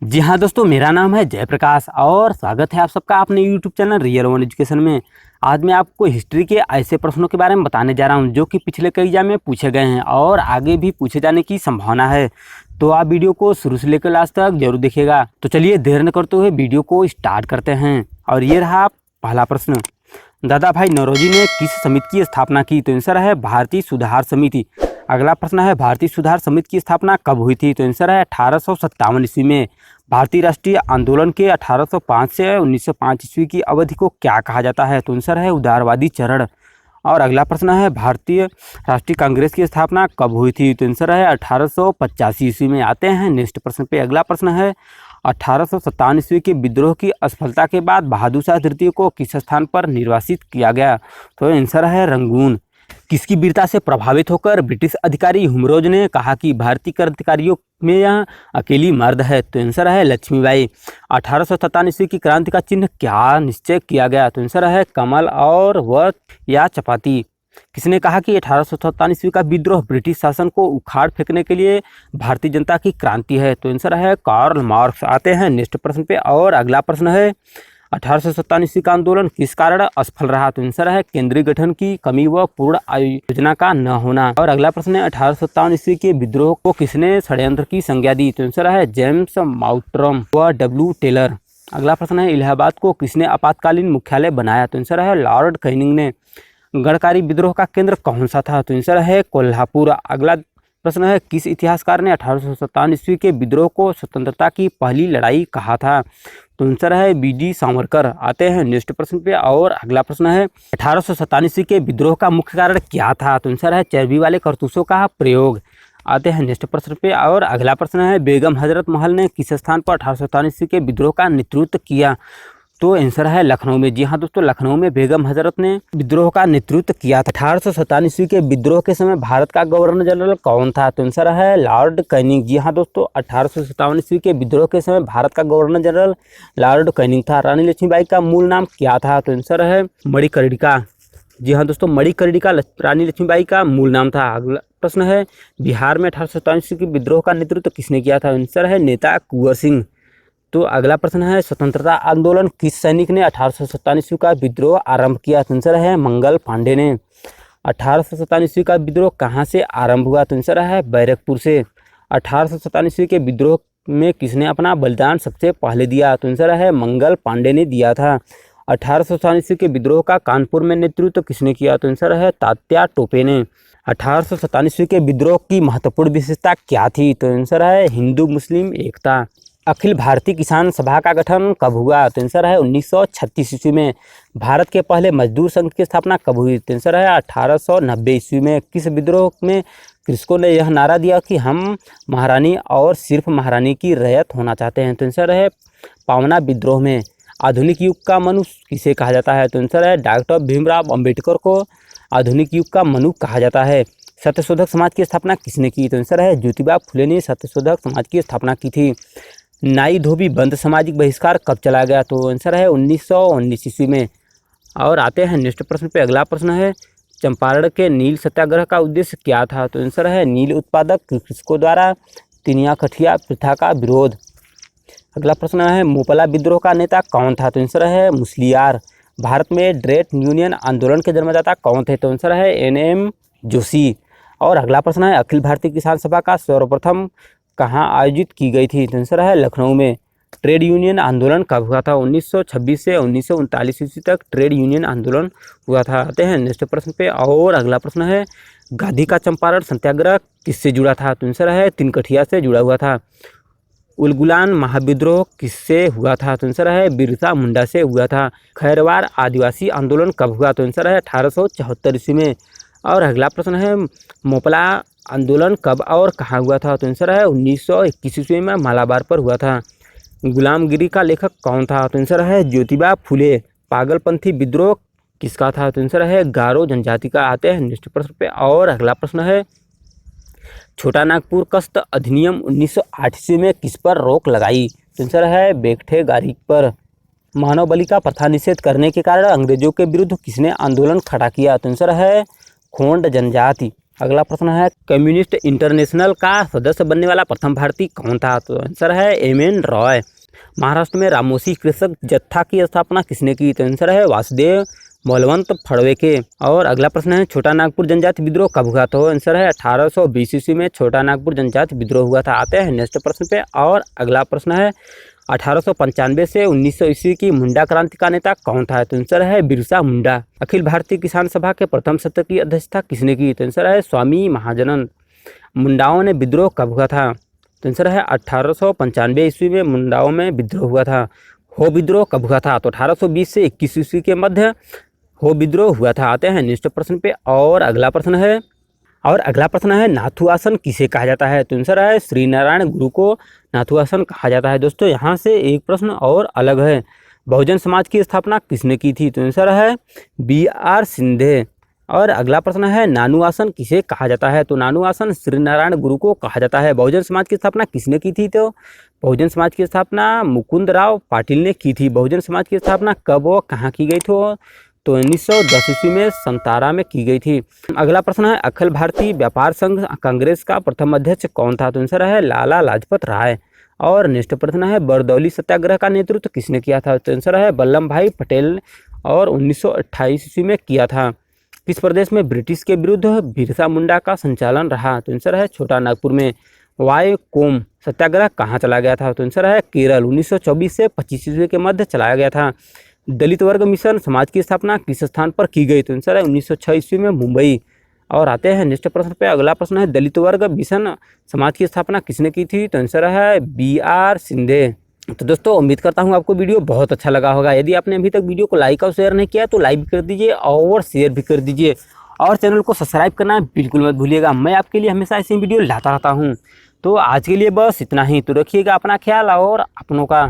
जी हाँ दोस्तों, मेरा नाम है जयप्रकाश और स्वागत है आप सबका अपने YouTube channel real one education में। आज मैं आपको हिस्ट्री के ऐसे प्रश्नों के बारे में बताने जा रहा हूँ जो कि पिछले कई एग्जाम में पूछे गए हैं और आगे भी पूछे जाने की संभावना है। तो आप वीडियो को शुरू से लेकर लास्ट तक जरूर देखिएगा। तो चलिए देर न करते हुए वीडियो को स्टार्ट करते हैं। और ये रहा पहला प्रश्न, दादा भाई नौरोजी ने किस समिति की स्थापना की? तो आंसर है भारतीय सुधार समिति। अगला प्रश्न है, भारतीय सुधार समिति की स्थापना कब हुई थी? तो आंसर है 1857 ईस्वी में। भारतीय राष्ट्रीय आंदोलन के 1805 से 1905 ईस्वी की अवधि को क्या कहा जाता है? तो आंसर है उदारवादी चरण। और अगला प्रश्न है, भारतीय राष्ट्रीय कांग्रेस की स्थापना कब हुई थी? तो आंसर है 1885 ईस्वी में। आते हैं नेक्स्ट प्रश्न पे। अगला प्रश्न है, 1857 ईस्वी के विद्रोह की असफलता के बाद बहादुर शाह तृतीय को किस स्थान पर निर्वासित किया गया? तो आंसर है रंगून। किसकी वीरता से प्रभावित होकर ब्रिटिश अधिकारी हुमरोज ने कहा कि भारतीय क्रांतिकारियों में यह अकेली मर्द है? तो आंसर है लक्ष्मीबाई। 1857 ईस्वी की क्रांति का चिन्ह क्या निश्चय किया गया? तो आंसर है कमल और व या चपाती। किसने कहा कि 1857 ईस्वी का विद्रोह ब्रिटिश शासन को उखाड़ फेंकने के लिए भारतीय जनता की क्रांति है? तो आंसर है कार्ल मार्क्स। आते हैं नेक्स्ट प्रश्न पे। और अगला प्रश्न है, 1857 ईस्वी का आंदोलन किस कारण असफल रहा? तो आंसर है केंद्रीय गठन की कमी व पूर्ण आयोजना का न होना। और अगला प्रश्न है, 1857 ईस्वी के विद्रोह को किसने षड्यंत्र की संज्ञा दी? तो आंसर है जेम्स माउंटरम व डब्ल्यू टेलर। अगला प्रश्न है, इलाहाबाद को किसने आपातकालीन मुख्यालय बनाया? तो आंसर है लॉर्ड कैनिंग ने। गढ़कारी विद्रोह का केंद्र कौन सा था? तो आंसर है कोल्हापुर। अगला प्रश्न है, किस इतिहासकार ने 1857 ईस्वी के विद्रोह को स्वतंत्रता की पहली लड़ाई कहा था? तो आंसर है बी.डी. सावरकर। आते हैं नेक्स्ट प्रश्न पे। और अगला प्रश्न है, 1857 ईस्वी के विद्रोह का मुख्य कारण क्या था? तो आंसर है चर्बी वाले कारतूसों का प्रयोग। आते हैं नेक्स्ट प्रश्न पे। और अगला प्रश्न है, बेगम हजरत महल ने किस स्थान पर 1857 ईस्वी के विद्रोह का नेतृत्व किया? तो आंसर है लखनऊ में। जी हाँ दोस्तों, लखनऊ में बेगम हजरत ने विद्रोह का नेतृत्व किया था। 1857 ईस्वी के विद्रोह के समय भारत का गवर्नर जनरल कौन था? तो आंसर है लॉर्ड कैनिंग। जी हाँ दोस्तों, 1857 ईस्वी के विद्रोह के समय भारत का गवर्नर जनरल लॉर्ड कैनिंग था। रानी लक्ष्मीबाई का मूल नाम क्या था? तो आंसर है मणिकर्णिका। जी हाँ दोस्तों, मणिकर्णिका रानी लक्ष्मीबाई का मूल नाम था। अगला प्रश्न है, बिहार में 1857 ईस्वी के विद्रोह का नेतृत्व किसने किया था? आंसर है नेता कुंवर सिंह। तो अगला प्रश्न है, स्वतंत्रता आंदोलन किस सैनिक ने 1857 ईस्वी का विद्रोह आरंभ किया? तो आंसर है मंगल पांडे ने। 1857 ईस्वी का विद्रोह कहाँ से आरंभ हुआ? तो आंसर है बैरकपुर से। 1857 ईस्वी के विद्रोह में किसने अपना बलिदान सबसे पहले दिया? तो आंसर है मंगल पांडे ने दिया था। 1857 ईस्वी के विद्रोह का कानपुर में नेतृत्व किसने किया? तो आंसर है तात्या टोपे ने। 1857 ईस्वी के विद्रोह की महत्वपूर्ण विशेषता क्या थी? तो आंसर है हिंदू मुस्लिम एकता। अखिल भारतीय किसान सभा का गठन कब हुआ? तो आंसर है 1936 ईस्वी में। भारत के पहले मजदूर संघ की स्थापना कब हुई? तो आंसर है 1890 ईस्वी में। किस विद्रोह में कृषकों ने यह नारा दिया कि हम महारानी और सिर्फ महारानी की रैयत होना चाहते हैं? तो आंसर है पावना विद्रोह में। आधुनिक युग का मनुष्य किसे कहा जाता है? तो आंसर है डॉक्टर भीमराव अम्बेडकर को आधुनिक युग का मनु कहा जाता है। सत्यशोधक समाज की स्थापना किसने की? तो आंसर है ज्योतिबा फुले ने सत्यशोधक समाज की स्थापना की थी। नाई धोबी बंद सामाजिक बहिष्कार कब चला गया? तो आंसर है 1919 ईस्वी में। और आते हैं नेक्स्ट प्रश्न पे। अगला प्रश्न है, चंपारण के नील सत्याग्रह का उद्देश्य क्या था? तो आंसर है नील उत्पादक कृषकों द्वारा तिनिया कठिया प्रथा का विरोध। अगला प्रश्न है, मोपला विद्रोह का नेता कौन था? तो आंसर है मुस्लियार। भारत में ट्रेड यूनियन आंदोलन के जन्मदाता कौन थे? तो आंसर है एन.एम. जोशी। और अगला प्रश्न है, अखिल भारतीय किसान सभा का सर्वप्रथम कहाँ आयोजित की गई थी? तो आंसर है लखनऊ में। ट्रेड यूनियन आंदोलन कब हुआ था? 1926 से 1939 ईस्वी तक ट्रेड यूनियन आंदोलन हुआ था। आते हैं नेक्स्ट प्रश्न पे। और अगला प्रश्न है, गांधी का चंपारण सत्याग्रह किससे जुड़ा था? तो आंसर है तिनकठिया से जुड़ा हुआ था। उलगुलान महाविद्रोह किससे हुआ था? तो आंसर है बिरसा मुंडा से हुआ था। खैरवार आदिवासी आंदोलन कब हुआ? तो आंसर है 1874 ईस्वी में। और अगला प्रश्न है, मोपला आंदोलन कब और कहाँ हुआ था? तो आंसर है 1921 ईस्वी में मालाबार पर हुआ था। गुलामगिरी का लेखक कौन था? तो आंसर है ज्योतिबा फुले। पागलपंथी विद्रोह किसका था? तो आंसर है गारो जनजाति का। आते हैं नेक्स्ट प्रश्न पे। और अगला प्रश्न है, छोटा नागपुर कस्त अधिनियम 1908 ईस्वी में किस पर रोक लगाई? तो आंसर है बेगठे गारी पर। मानव बलि का प्रथा निषेध करने के कारण अंग्रेजों के विरुद्ध किसने आंदोलन खड़ा किया? तो आंसर है खोंड जनजाति। अगला प्रश्न है कम्युनिस्ट इंटरनेशनल का सदस्य बनने वाला प्रथम भारतीय कौन था? तो आंसर है एम.एन. रॉय। महाराष्ट्र में रामोसी कृषक जत्था की स्थापना किसने की? तो आंसर है वासुदेव बलवंत फड़वे। और अगला प्रश्न है छोटा नागपुर जनजाति विद्रोह कब हुआ? तो आंसर है 1820 ईस्वी में छोटा नागपुर जनजाति विद्रोह हुआ था। आते हैं नेक्स्ट प्रश्न पे। और अगला प्रश्न है 1895 से 1900 ईस्वी की मुंडा क्रांति का नेता कौन था? तो आंसर है बिरसा मुंडा। अखिल भारतीय किसान सभा के प्रथम सत्र की अध्यक्षता किसने की? तो आंसर है स्वामी महाजनन। मुंडाओं ने विद्रोह कब हुआ था? तो आंसर है 1895 ईस्वी में मुंडाओं में विद्रोह हुआ था। हो विद्रोह कब हुआ था? तो 1820 से 21 ईस्वी के मध्य हो विद्रोह हुआ था। आते हैं नेक्स्ट प्रश्न पे। और अगला प्रश्न है नाथू आसन किसे कहा जाता है? तो आंसर है श्री नारायण गुरु को नाथू आसन कहा जाता है। दोस्तों यहाँ से एक प्रश्न और अलग है, बहुजन समाज की स्थापना किसने की थी? तो आंसर है B.R. सिंधे। और अगला प्रश्न है नानू आसन किसे कहा जाता है? तो नानू आसन श्री नारायण गुरु को कहा जाता है। बहुजन समाज की स्थापना किसने की थी? तो बहुजन समाज की स्थापना मुकुंद राव पाटिल ने की थी। बहुजन समाज की स्थापना कब और कहाँ की गई थी? तो 1910 ईस्वी में संतारा में की गई थी। अगला प्रश्न है अखिल भारतीय व्यापार संघ कांग्रेस का प्रथम अध्यक्ष कौन था? तो आंसर है लाला लाजपत राय। और नेक्स्ट प्रश्न है बरदौली सत्याग्रह का नेतृत्व किसने किया था? तो आंसर है वल्लभ भाई पटेल और 1928 ईस्वी में किया था। किस प्रदेश में ब्रिटिश के विरुद्ध बिरसा मुंडा का संचालन रहा? तो आंसर है छोटा नागपुर में। वाईकोम सत्याग्रह कहाँ चला गया था? तो आंसर है केरल। 1924 से 25 ईस्वी के मध्य चलाया गया था। दलित वर्ग मिशन समाज की स्थापना किस स्थान पर की गई? तो आंसर है 1906 ईस्वी में मुंबई। और आते हैं नेक्स्ट प्रश्न पे। अगला प्रश्न है दलित वर्ग मिशन समाज की स्थापना किसने की थी? तो आंसर है B.R. सिंधे। तो दोस्तों उम्मीद करता हूँ आपको वीडियो बहुत अच्छा लगा होगा। यदि आपने अभी तक वीडियो को लाइक और शेयर नहीं किया तो लाइक भी कर दीजिए और शेयर भी कर दीजिए और चैनल को सब्सक्राइब करना बिल्कुल मत भूलिएगा। मैं आपके लिए हमेशा ऐसी वीडियो लाता रहता हूँ। तो आज के लिए बस इतना ही। तो रखिएगा अपना ख्याल और अपनों का।